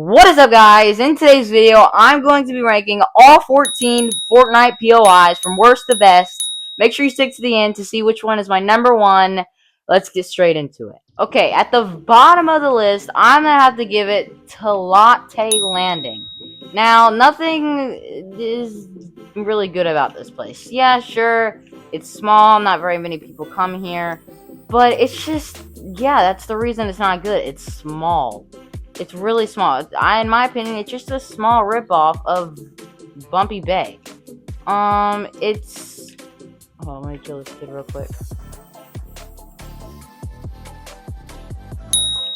What is up, guys? In today's video, I'm going to be ranking all 14 Fortnite POIs from worst to best. Make sure you stick to the end to see which one is my number one. Let's get straight into it. Okay, at the bottom of the list, I'm going to have to give it to Latte Landing. Now, nothing is really good about this place. Yeah, sure, it's small, not very many people come here. But it's just, yeah, that's the reason it's not good. It's small. It's really small. In my opinion, it's just a small ripoff of Bumpy Bay. It's... Oh, let me kill this kid real quick.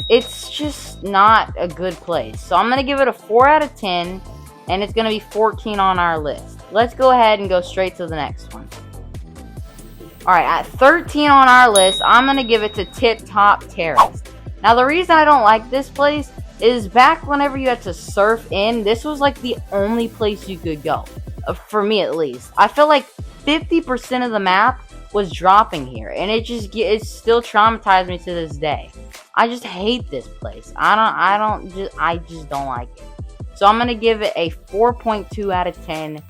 It's just not a good place. So I'm going to give it a 4 out of 10, and it's going to be 14 on our list. Let's go ahead and go straight to the next one. Alright, at 13 on our list, I'm going to give it to Tip Top Terrace. Now, the reason I don't like this place is back whenever you had to surf in, this was like the only place you could go. For me, at least. I feel like 50% of the map was dropping here, and it still traumatized me to this day. I just hate this place. I just don't like it. So I'm gonna give it a 4.2 out of 10.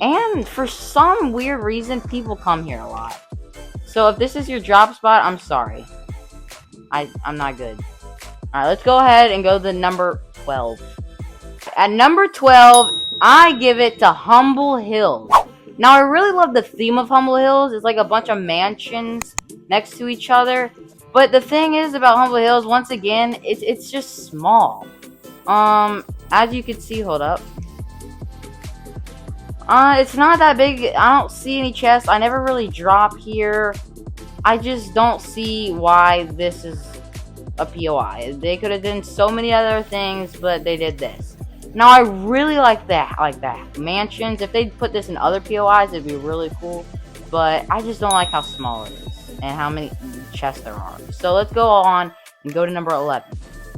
And for some weird reason, people come here a lot. So if this is your drop spot, I'm sorry. I'm not good. Alright, let's go ahead and go to number 12. At number 12, I give it to Humble Hills. Now, I really love the theme of Humble Hills. It's like a bunch of mansions next to each other. But the thing is about Humble Hills, once again, it's just small. As you can see, hold up. It's not that big. I don't see any chests. I never really drop here. I just don't see why this is a POI. They could have done so many other things, but they did this. Now, I really like that. Mansions, if they put this in other POIs, it'd be really cool. But I just don't like how small it is and how many chests there are. So let's go on and go to number 11.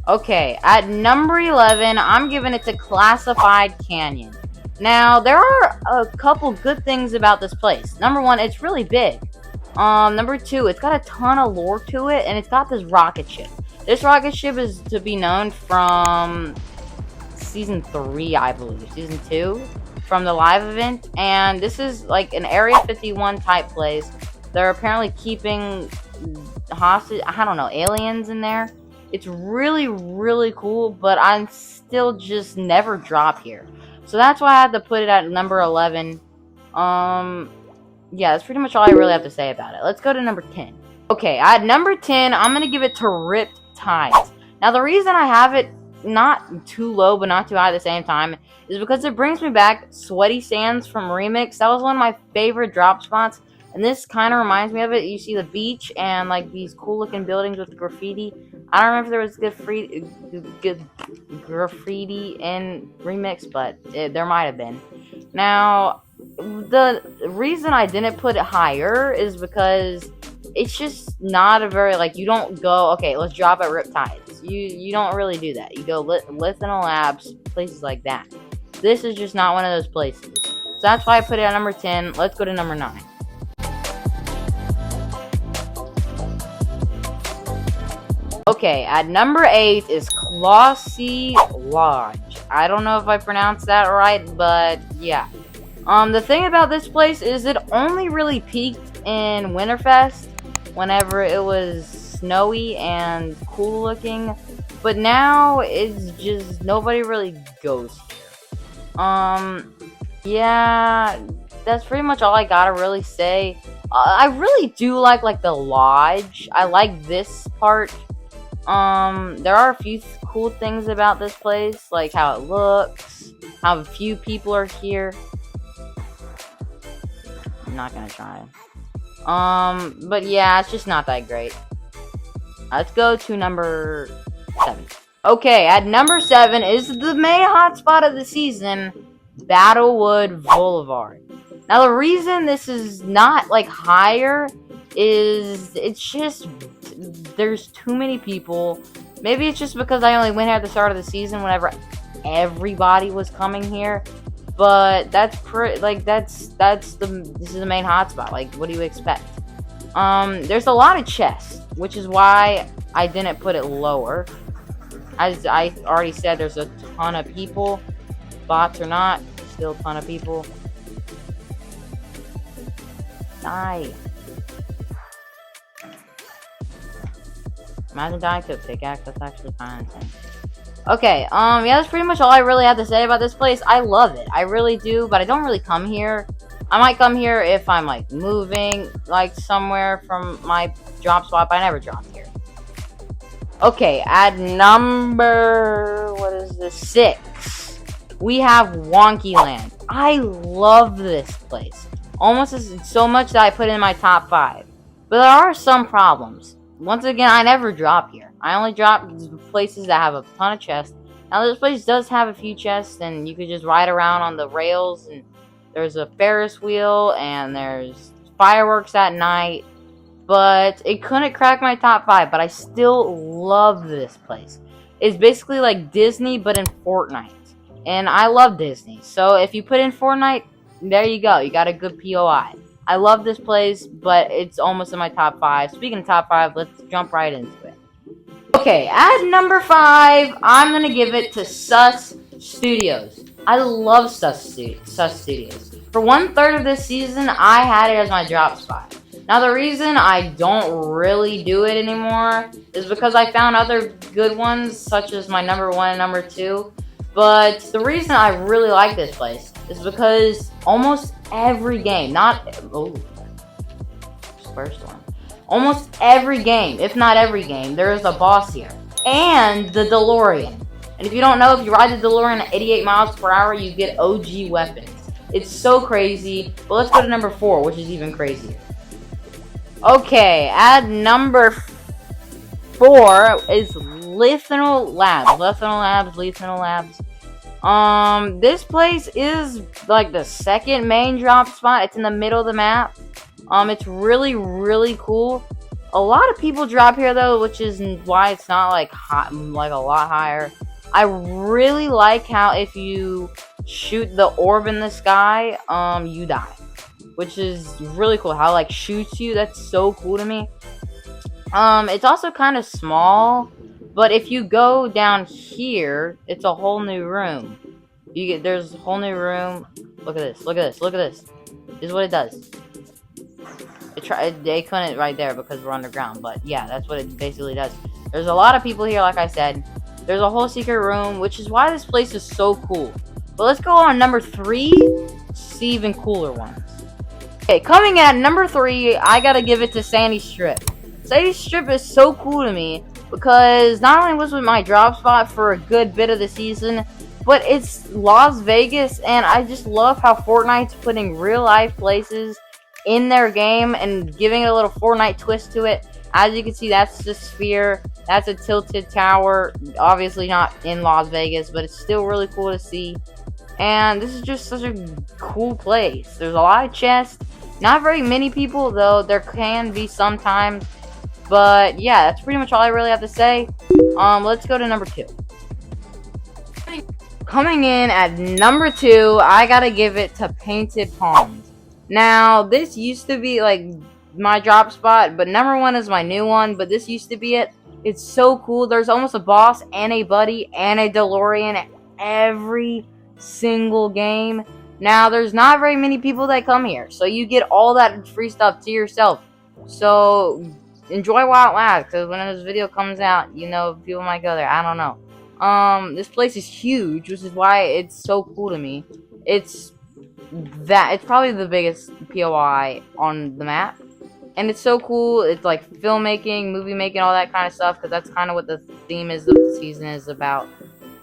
Okay, at number 11, I'm giving it to Classified Canyon. Now, there are a couple good things about this place. Number one, it's really big. Number two, it's got a ton of lore to it, and it's got this rocket ship. This rocket ship is to be known from Season 3, I believe. Season 2, from the live event. And this is like an Area 51 type place. They're apparently keeping hostage, I don't know, aliens in there. It's really, really cool, but I still just never drop here. So that's why I had to put it at number 11. Yeah, that's pretty much all I really have to say about it. Let's go to number 10. Okay, at number 10, I'm going to give it to Ripped Tides. Now, the reason I have it not too low but not too high at the same time is because it brings me back Sweaty Sands from Remix. That was one of my favorite drop spots, and this kind of reminds me of it. You see the beach and like these cool looking buildings with the graffiti. I don't remember if there was good graffiti in Remix, but there might have been. Now, the reason I didn't put it higher is because it's just not a very, like, you don't go, okay, let's drop at Riptides. You don't really do that. You go Lithinal Labs, places like that. This is just not one of those places. So that's why I put it at number 10. Let's go to number 9. Okay, at number 8 is Classy Lodge. I don't know if I pronounced that right, but yeah. The thing about this place is it only really peaked in Winterfest whenever it was snowy and cool looking, but now it's just nobody really goes here. Yeah, that's pretty much all I gotta really say. I really do like the lodge. I like this part. There are a few cool things about this place, like how it looks, how few people are here. I'm not gonna try. But yeah, it's just not that great. Let's go to number 7. Okay, at number 7 is the main hotspot of the season, Battlewood Boulevard. Now, the reason this is not like higher is it's just there's too many people. Maybe it's just because I only went here at the start of the season whenever everybody was coming here. But that's this is the main hotspot. Like, what do you expect? There's a lot of chests, which is why I didn't put it lower. As I already said, there's a ton of people. Bots or not, still a ton of people. Die. Imagine dying to a pickaxe, that's actually kind of insane. Okay, yeah, that's pretty much all I really have to say about this place. I love it. I really do, but I don't really come here. I might come here if I'm, like, moving, like, somewhere from my drop spot, but I never drop here. Okay, at number, what is this, 6, we have Wonky Land. I love this place. Almost so much that I put it in my top 5. But there are some problems. Once again, I never drop here. I only drop places that have a ton of chests. Now, this place does have a few chests, and you could just ride around on the rails, and there's a Ferris wheel, and there's fireworks at night. But it couldn't crack my top 5, but I still love this place. It's basically like Disney, but in Fortnite. And I love Disney. So if you put in Fortnite, there you go. You got a good POI. I love this place, but it's almost in my top 5. Speaking of top 5, let's jump right into it. Okay, at number 5, I'm going to give it to Sus Studios. I love Sus Studios. For 1/3 of this season, I had it as my drop spot. Now, the reason I don't really do it anymore is because I found other good ones, such as my number 1 and number 2. But the reason I really like this place is because almost every game, first one. Almost every game, if not every game, there is a boss here. And the DeLorean. And if you don't know, if you ride the DeLorean at 88 miles per hour, you get OG weapons. It's so crazy. But let's go to number 4, which is even crazier. Okay, at number 4 is Lethanol Labs. This place is like the second main drop spot. It's in the middle of the map. It's really, really cool. A lot of people drop here though, which is why it's not like a lot higher. I really like how if you shoot the orb in the sky, you die. Which is really cool. How like shoots you. That's so cool to me. It's also kind of small, but if you go down here, it's a whole new room. There's a whole new room. Look at this. This is what it does. They couldn't right there because we're underground, but yeah, that's what it basically does. There's a lot of people here, like I said. There's a whole secret room, which is why this place is so cool. But let's go on number 3, see even cooler ones. Okay, coming at number 3, I gotta give it to Sandy Strip. Sandy Strip is so cool to me because not only was it my drop spot for a good bit of the season, but it's Las Vegas, and I just love how Fortnite's putting real life places in their game and giving it a little Fortnite twist to it. As you can see, that's the sphere. That's a tilted tower. Obviously not in Las Vegas, but it's still really cool to see. And this is just such a cool place. There's a lot of chests. Not very many people, though. There can be sometimes. But yeah, that's pretty much all I really have to say. Let's go to number 2. Coming in at number 2, I gotta give it to Painted Palms. Now, this used to be like my drop spot, but number 1 is my new one. But this used to be it. It's so cool. There's almost a boss and a buddy and a DeLorean every single game. Now, there's not very many people that come here, so you get all that free stuff to yourself. So, enjoy while it lasts, because when this video comes out, you know, people might go there. I don't know. This place is huge, which is why it's so cool to me. It's probably the biggest POI on the map. And it's so cool. It's like filmmaking, movie making, all that kind of stuff, because that's kind of what the theme is of the season is about.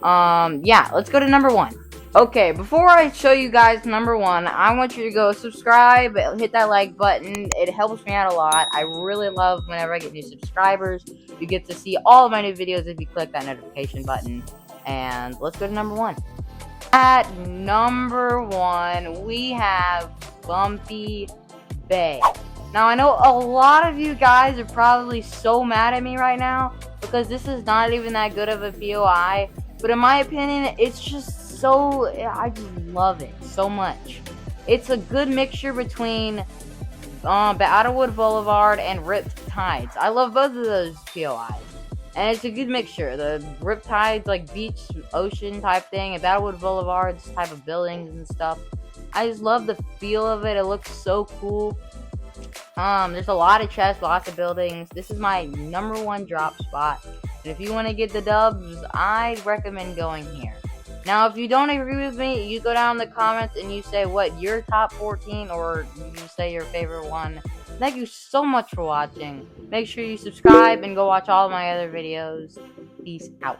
Yeah, let's go to number 1. Okay, before I show you guys number 1, I want you to go subscribe, hit that like button. It helps me out a lot. I really love whenever I get new subscribers. You get to see all of my new videos if you click that notification button. And let's go to number 1. At number 1, we have Bumpy Bay. Now, I know a lot of you guys are probably so mad at me right now because this is not even that good of a POI. But in my opinion, it's just I just love it so much. It's a good mixture between Battlewood Boulevard and Ripped Tides. I love both of those POIs. And it's a good mixture. The Riptide's like beach, ocean type thing, and Battlewood Boulevard's type of buildings and stuff. I just love the feel of it. It looks so cool. There's a lot of chests, lots of buildings. This is my #1 drop spot. And if you want to get the dubs, I'd recommend going here. Now, if you don't agree with me, you go down in the comments and you say what your top 14 or you say your favorite one. Thank you so much for watching. Make sure you subscribe and go watch all my other videos. Peace out.